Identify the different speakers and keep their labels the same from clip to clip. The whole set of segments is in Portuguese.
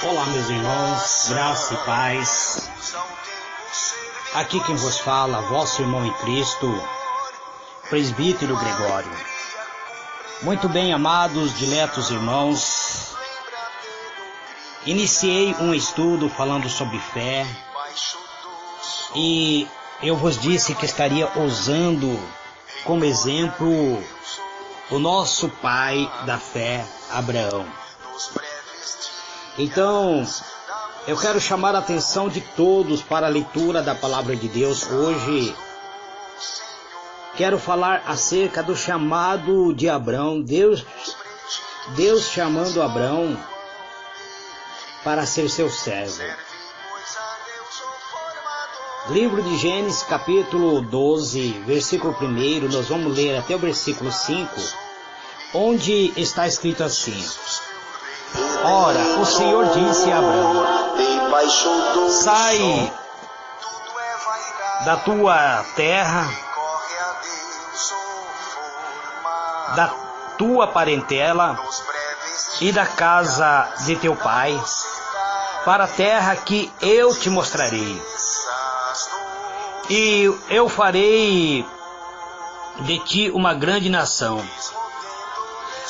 Speaker 1: Olá, meus irmãos, graça e paz. Aqui quem vos fala, vosso irmão em Cristo, presbítero Gregório. Muito bem, amados, diletos irmãos, iniciei um estudo falando sobre fé e eu vos disse que estaria usando como exemplo o nosso pai da fé, Abraão. Então, eu quero chamar a atenção de todos para a leitura da palavra de Deus. Hoje, quero falar acerca do chamado de Abraão. Deus chamando Abraão para ser seu servo. Livro de Gênesis, capítulo 12, versículo 1, nós vamos ler até o versículo 5, onde está escrito assim: Ora, o Senhor disse a Abraão: sai da tua terra, da tua parentela e da casa de teu pai, para a terra que eu te mostrarei. E eu farei de ti uma grande nação.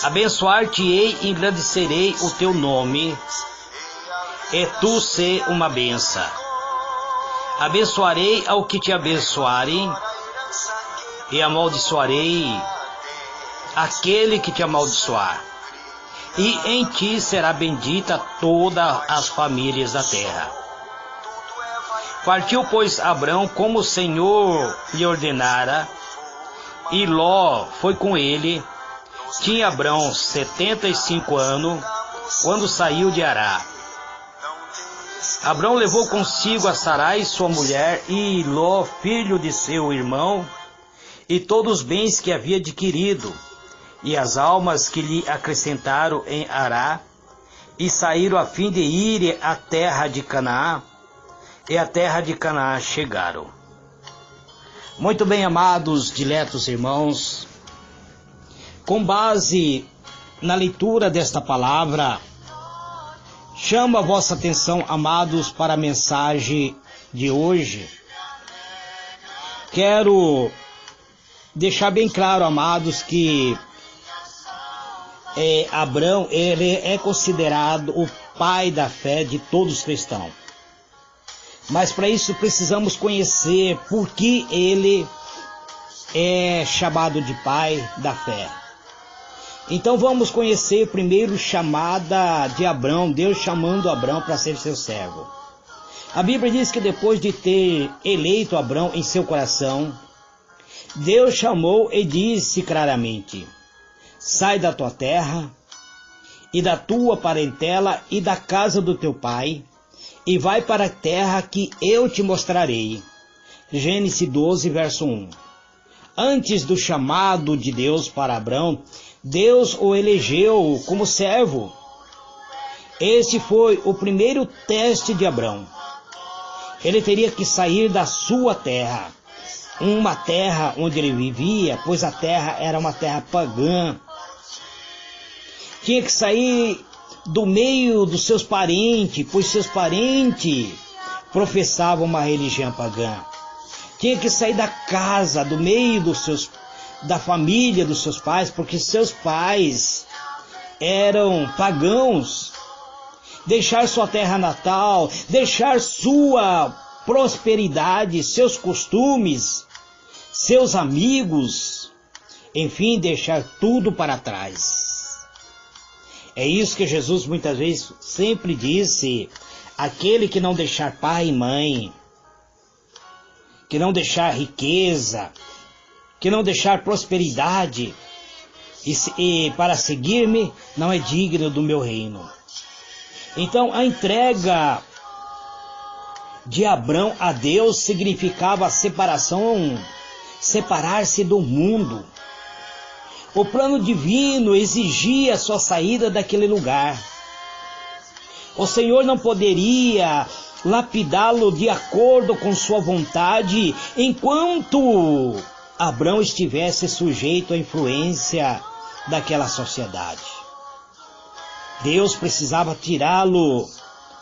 Speaker 1: Abençoar-te-ei e engrandecerei o teu nome, e tu se uma bênção. Abençoarei ao que te abençoarem, e amaldiçoarei aquele que te amaldiçoar. E em ti será bendita todas as famílias da terra. Partiu, pois, Abrão como o Senhor lhe ordenara, e Ló foi com ele. Tinha Abrão 75 anos, quando saiu de Ará. Abrão levou consigo a Sarai, sua mulher, e Ló, filho de seu irmão, e todos os bens que havia adquirido, e as almas que lhe acrescentaram em Ará, e saíram a fim de ir à terra de Canaã, e à terra de Canaã chegaram. Muito bem, amados, diletos irmãos, com base na leitura desta palavra, chamo a vossa atenção, amados, para a mensagem de hoje. Quero deixar bem claro, amados, que Abrão, ele é considerado o pai da fé de todos os cristãos. Mas para isso precisamos conhecer por que ele é chamado de pai da fé. Então vamos conhecer primeiro a chamada de Abrão, Deus chamando Abrão para ser seu servo. A Bíblia diz que depois de ter eleito Abrão em seu coração, Deus chamou e disse claramente: sai da tua terra e da tua parentela e da casa do teu pai, e vai para a terra que eu te mostrarei. Gênesis 12, verso 1. Antes do chamado de Deus para Abrão, Deus o elegeu como servo. Este foi o primeiro teste de Abrão. Ele teria que sair da sua terra, uma terra onde ele vivia, pois a terra era uma terra pagã. Tinha que sair do meio dos seus parentes, pois seus parentes professavam uma religião pagã. Tinha que sair da casa, do meio da família dos seus pais, porque seus pais eram pagãos. Deixar sua terra natal, deixar sua prosperidade, seus costumes, seus amigos, enfim, deixar tudo para trás. É isso que Jesus muitas vezes sempre disse: aquele que não deixar pai e mãe, que não deixar riqueza, que não deixar prosperidade, e para seguir-me, não é digno do meu reino. Então a entrega de Abrão a Deus significava a separação, separar-se do mundo. O plano divino exigia a sua saída daquele lugar. O Senhor não poderia lapidá-lo de acordo com sua vontade enquanto Abrão estivesse sujeito à influência daquela sociedade. Deus precisava tirá-lo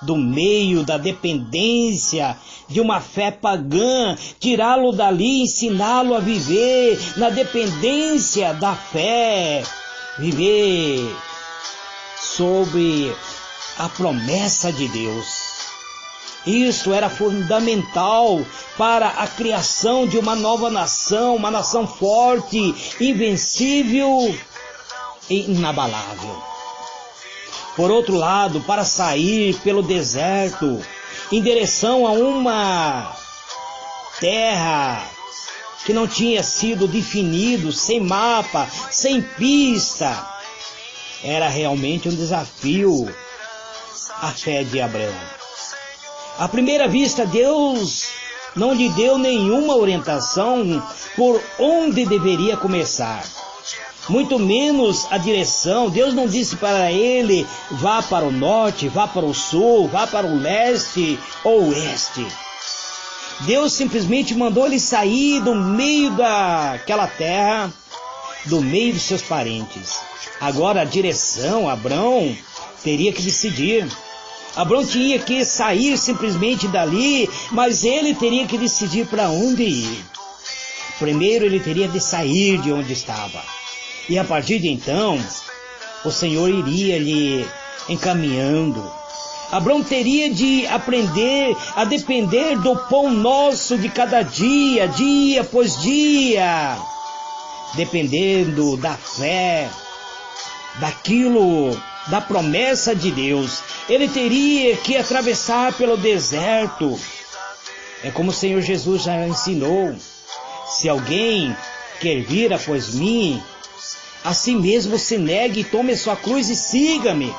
Speaker 1: do meio da dependência de uma fé pagã, tirá-lo dali, ensiná-lo a viver na dependência da fé, viver sobre a promessa de Deus. Isso era fundamental para a criação de uma nova nação, uma nação forte, invencível e inabalável. Por outro lado, para sair pelo deserto em direção a uma terra que não tinha sido definido, sem mapa, sem pista, era realmente um desafio a fé de Abraão. À primeira vista, Deus não lhe deu nenhuma orientação por onde deveria começar. Muito menos a direção. Deus não disse para ele, vá para o norte, vá para o sul, vá para o leste ou oeste. Deus simplesmente mandou ele sair do meio daquela terra, do meio dos seus parentes. Agora a direção, Abrão teria que decidir. Abrão tinha que sair simplesmente dali, mas ele teria que decidir para onde ir. Primeiro ele teria de sair de onde estava. E a partir de então, o Senhor iria lhe encaminhando. Abrão teria de aprender a depender do pão nosso de cada dia, dia após dia. Dependendo da fé, daquilo, da promessa de Deus. Ele teria que atravessar pelo deserto. É como o Senhor Jesus já ensinou. Se alguém quer vir após mim, assim mesmo se negue e tome sua cruz e siga-me.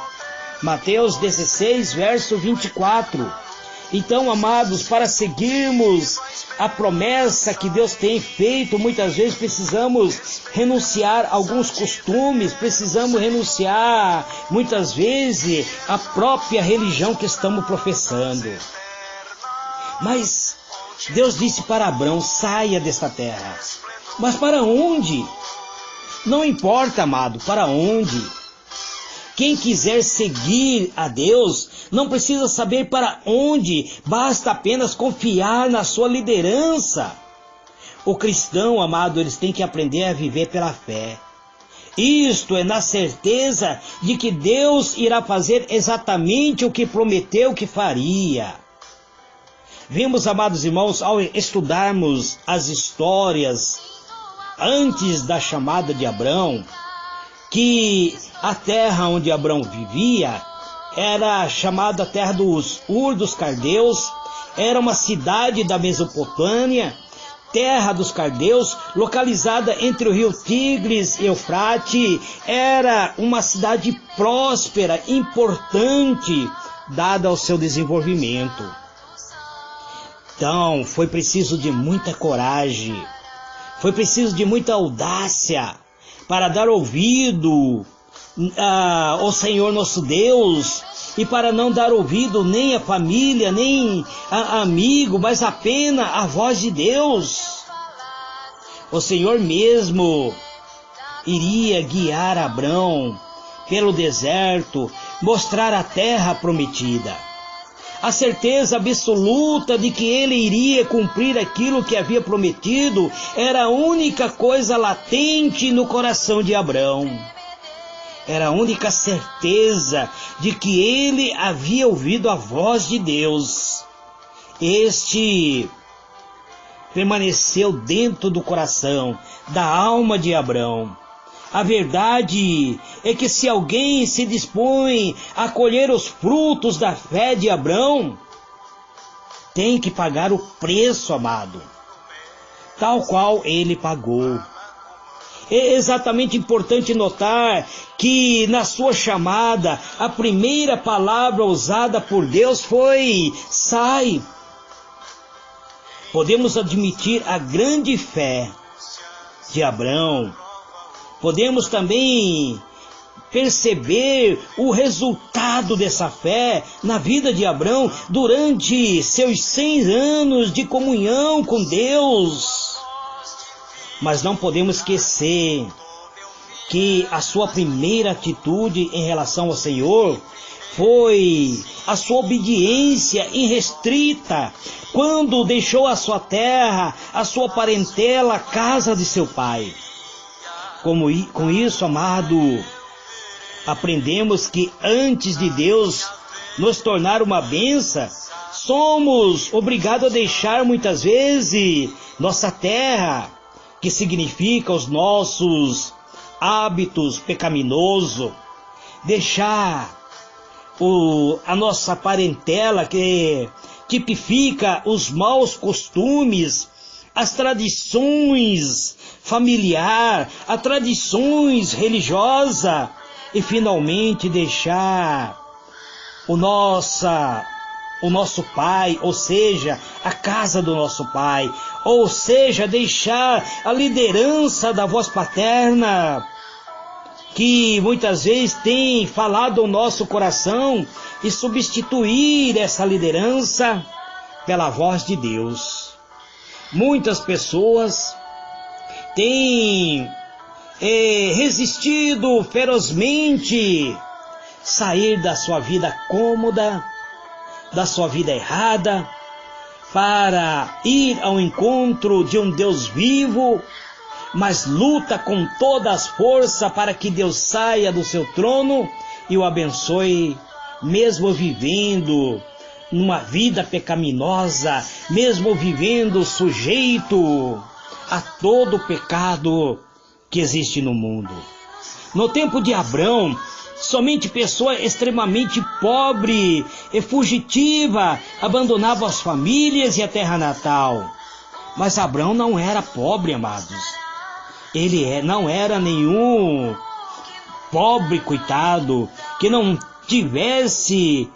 Speaker 1: Mateus 16, verso 24. Então, amados, para seguirmos a promessa que Deus tem feito, muitas vezes precisamos renunciar a alguns costumes, precisamos renunciar, muitas vezes, à própria religião que estamos professando. Mas Deus disse para Abrão, saia desta terra. Mas para onde? Não importa, amado, para onde. Quem quiser seguir a Deus não precisa saber para onde, basta apenas confiar na sua liderança. O cristão, amado, eles têm que aprender a viver pela fé. Isto é na certeza de que Deus irá fazer exatamente o que prometeu que faria. Vimos, amados irmãos, ao estudarmos as histórias antes da chamada de Abrão, que a terra onde Abrão vivia era chamada a terra dos Ur dos Caldeus, era uma cidade da Mesopotâmia, terra dos Caldeus, localizada entre o rio Tigres e Eufrate, era uma cidade próspera, importante, dada ao seu desenvolvimento. Então, foi preciso de muita coragem, foi preciso de muita audácia para dar ouvido ao Senhor nosso Deus, e para não dar ouvido nem à família, nem a amigo, mas apenas à voz de Deus. O Senhor mesmo iria guiar Abrão pelo deserto, mostrar a terra prometida. A certeza absoluta de que ele iria cumprir aquilo que havia prometido era a única coisa latente no coração de Abrão. Era a única certeza de que ele havia ouvido a voz de Deus. Este permaneceu dentro do coração, da alma de Abrão. A verdade é que se alguém se dispõe a colher os frutos da fé de Abrão, tem que pagar o preço, amado, tal qual ele pagou. É exatamente importante notar que na sua chamada, a primeira palavra usada por Deus foi sai. Podemos admitir a grande fé de Abrão. Podemos também perceber o resultado dessa fé na vida de Abrão durante seus 100 anos de comunhão com Deus. Mas não podemos esquecer que a sua primeira atitude em relação ao Senhor foi a sua obediência irrestrita, quando deixou a sua terra, a sua parentela, a casa de seu pai. Com isso, amado, aprendemos que antes de Deus nos tornar uma bênção, somos obrigados a deixar muitas vezes nossa terra, que significa os nossos hábitos pecaminosos, deixar a nossa parentela, que tipifica os maus costumes, as tradições familiares, as tradições religiosas, e finalmente deixar o nosso pai, ou seja, a casa do nosso pai, ou seja, deixar a liderança da voz paterna, que muitas vezes tem falado ao nosso coração, e substituir essa liderança pela voz de Deus. Muitas pessoas têm resistido ferozmente sair da sua vida cômoda, da sua vida errada, para ir ao encontro de um Deus vivo, mas luta com todas as forças para que Deus saia do seu trono e o abençoe, mesmo vivendo numa vida pecaminosa, mesmo vivendo sujeito a todo o pecado que existe no mundo. No tempo de Abrão, somente pessoa extremamente pobre e fugitiva abandonava as famílias e a terra natal. Mas Abrão não era pobre, amados. Ele não era nenhum pobre coitado que não tivesse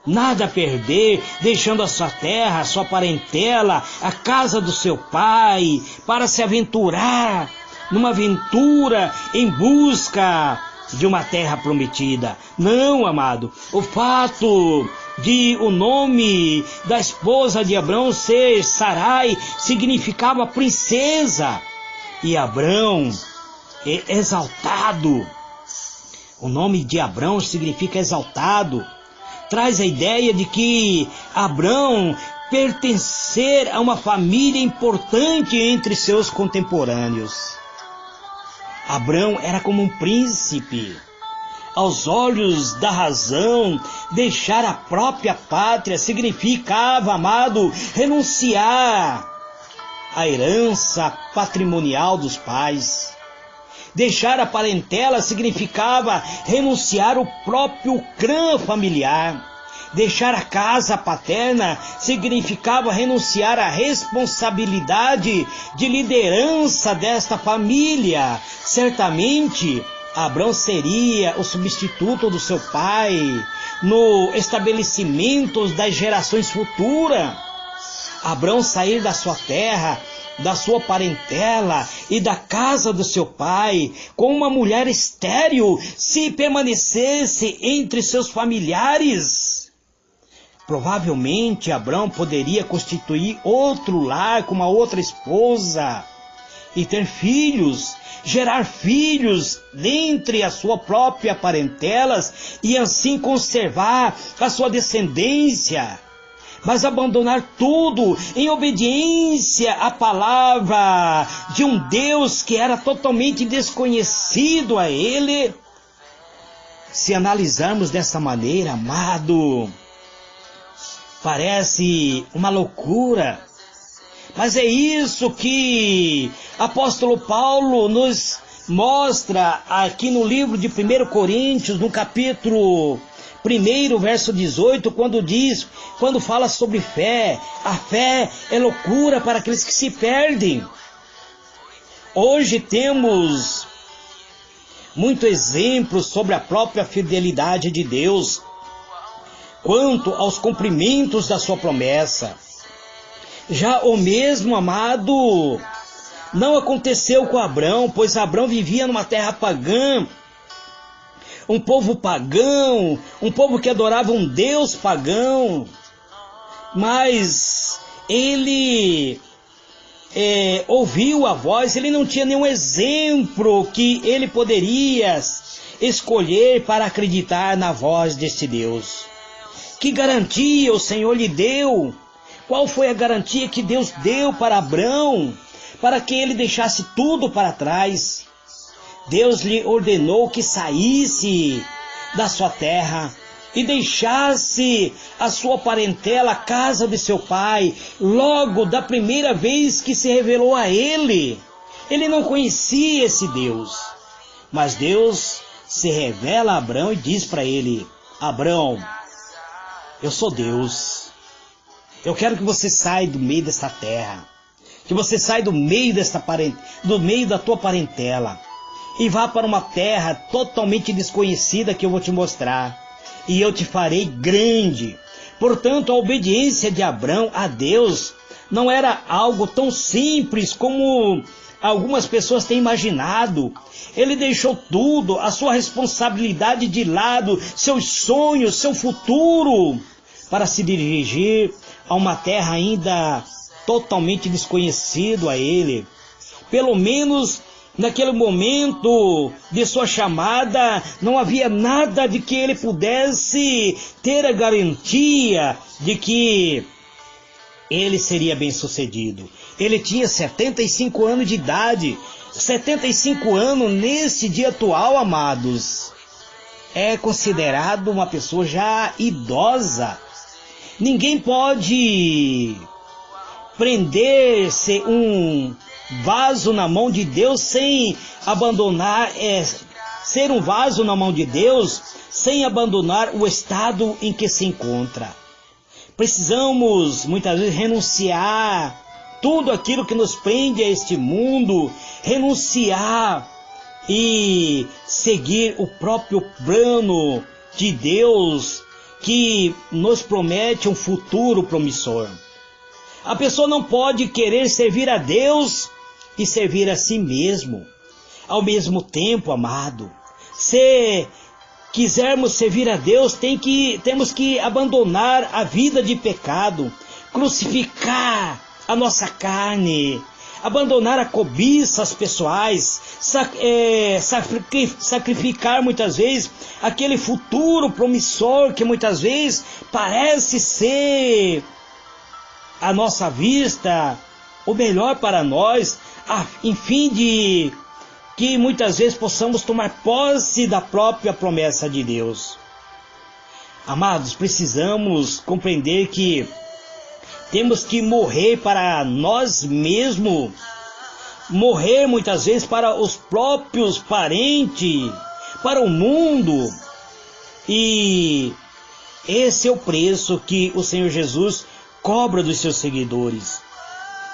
Speaker 1: nada a perder, deixando a sua terra, a sua parentela, a casa do seu pai, para se aventurar numa aventura em busca de uma terra prometida. Não, amado, o fato de o nome da esposa de Abrão ser Sarai significava princesa, e Abrão é exaltado. O nome de Abrão significa exaltado, traz a ideia de que Abrão pertencer a uma família importante entre seus contemporâneos. Abrão era como um príncipe. Aos olhos da razão, deixar a própria pátria significava, amado, renunciar à herança patrimonial dos pais. Deixar a parentela significava renunciar ao próprio clã familiar. Deixar a casa paterna significava renunciar à responsabilidade de liderança desta família. Certamente, Abrão seria o substituto do seu pai no estabelecimento das gerações futuras. Abrão sair da sua terra, da sua parentela e da casa do seu pai, com uma mulher estéril, se permanecesse entre seus familiares. Provavelmente Abrão poderia constituir outro lar com uma outra esposa e ter filhos, gerar filhos dentre a sua própria parentela e assim conservar a sua descendência. Mas abandonar tudo em obediência à palavra de um Deus que era totalmente desconhecido a ele. Se analisarmos dessa maneira, amado, parece uma loucura, mas é isso que apóstolo Paulo nos mostra aqui no livro de 1 Coríntios, no capítulo 1, verso 18, quando fala sobre fé. A fé é loucura para aqueles que se perdem. Hoje temos muitos exemplos sobre a própria fidelidade de Deus quanto aos cumprimentos da sua promessa. Já o mesmo, amado, não aconteceu com Abrão, pois Abrão vivia numa terra pagã, um povo pagão, um povo que adorava um Deus pagão, mas ele ouviu a voz, ele não tinha nenhum exemplo que ele poderia escolher para acreditar na voz deste Deus. Que garantia o Senhor lhe deu? Qual foi a garantia que Deus deu para Abrão, para que ele deixasse tudo para trás? Deus lhe ordenou que saísse da sua terra e deixasse a sua parentela, a casa de seu pai, logo da primeira vez que se revelou a ele. Ele não conhecia esse Deus, mas Deus se revela a Abrão e diz para ele: Abrão, eu sou Deus. Eu quero que você saia do meio dessa terra, que você saia do meio do meio da tua parentela e vá para uma terra totalmente desconhecida que eu vou te mostrar, e eu te farei grande. Portanto, a obediência de Abrão a Deus não era algo tão simples como algumas pessoas têm imaginado. Ele deixou tudo, a sua responsabilidade de lado, seus sonhos, seu futuro, para se dirigir a uma terra ainda totalmente desconhecida a ele. Pelo menos naquele momento de sua chamada, não havia nada de que ele pudesse ter a garantia de que ele seria bem-sucedido. Ele tinha 75 anos de idade. 75 anos nesse dia atual, amados, é considerado uma pessoa já idosa. Ninguém pode prender-se um vaso na mão de Deus sem abandonar, ser um vaso na mão de Deus sem abandonar o estado em que se encontra. Precisamos muitas vezes renunciar tudo aquilo que nos prende a este mundo, renunciar e seguir o próprio plano de Deus que nos promete um futuro promissor. A pessoa não pode querer servir a Deus e servir a si mesmo ao mesmo tempo, amado. Se quisermos servir a Deus, temos que abandonar a vida de pecado, crucificar a nossa carne, abandonar a cobiças pessoais, sacrificar muitas vezes aquele futuro promissor que muitas vezes parece ser à nossa vista o melhor para nós, em fim de que muitas vezes possamos tomar posse da própria promessa de Deus. Amados, precisamos compreender que temos que morrer para nós mesmos, morrer muitas vezes para os próprios parentes, para o mundo. E esse é o preço que o Senhor Jesus cobra dos seus seguidores.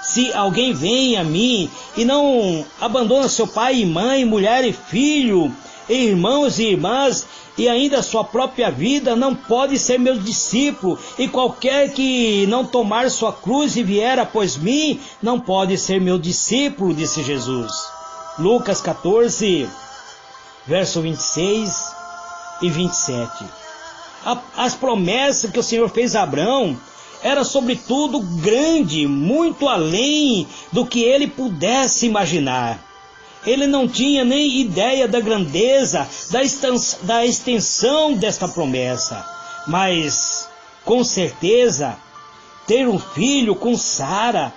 Speaker 1: Se alguém vem a mim e não abandona seu pai e mãe, mulher e filho, irmãos e irmãs, e ainda a sua própria vida, não pode ser meu discípulo. E qualquer que não tomar sua cruz e vier após mim, não pode ser meu discípulo, disse Jesus. Lucas 14, verso 26 e 27. As promessas que o Senhor fez a Abrão era sobretudo grande, muito além do que ele pudesse imaginar. Ele não tinha nem ideia da grandeza, da extensão desta promessa, mas com certeza ter um filho com Sara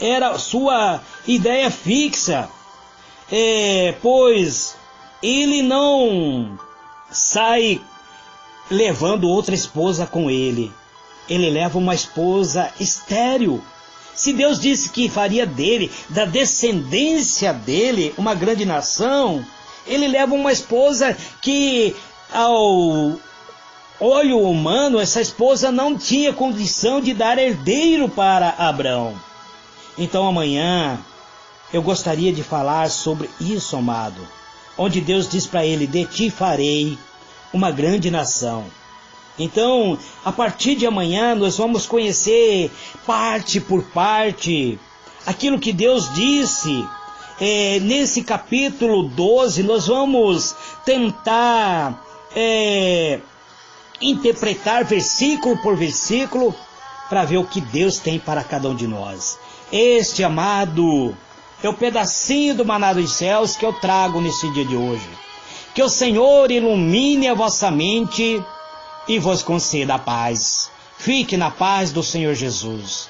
Speaker 1: era sua ideia fixa, pois ele não sai levando outra esposa com ele. Ele leva uma esposa estéril. Se Deus disse que faria dele, da descendência dele, uma grande nação, ele leva uma esposa que, ao olho humano, essa esposa não tinha condição de dar herdeiro para Abrão. Então amanhã eu gostaria de falar sobre isso, amado, onde Deus diz para ele: de ti farei uma grande nação. Então, a partir de amanhã, nós vamos conhecer parte por parte aquilo que Deus disse. Nesse capítulo 12, nós vamos tentar interpretar versículo por versículo para ver o que Deus tem para cada um de nós. Este, amado, é o pedacinho do maná dos céus que eu trago nesse dia de hoje. Que o Senhor ilumine a vossa mente e vos conceda a paz. Fique na paz do Senhor Jesus.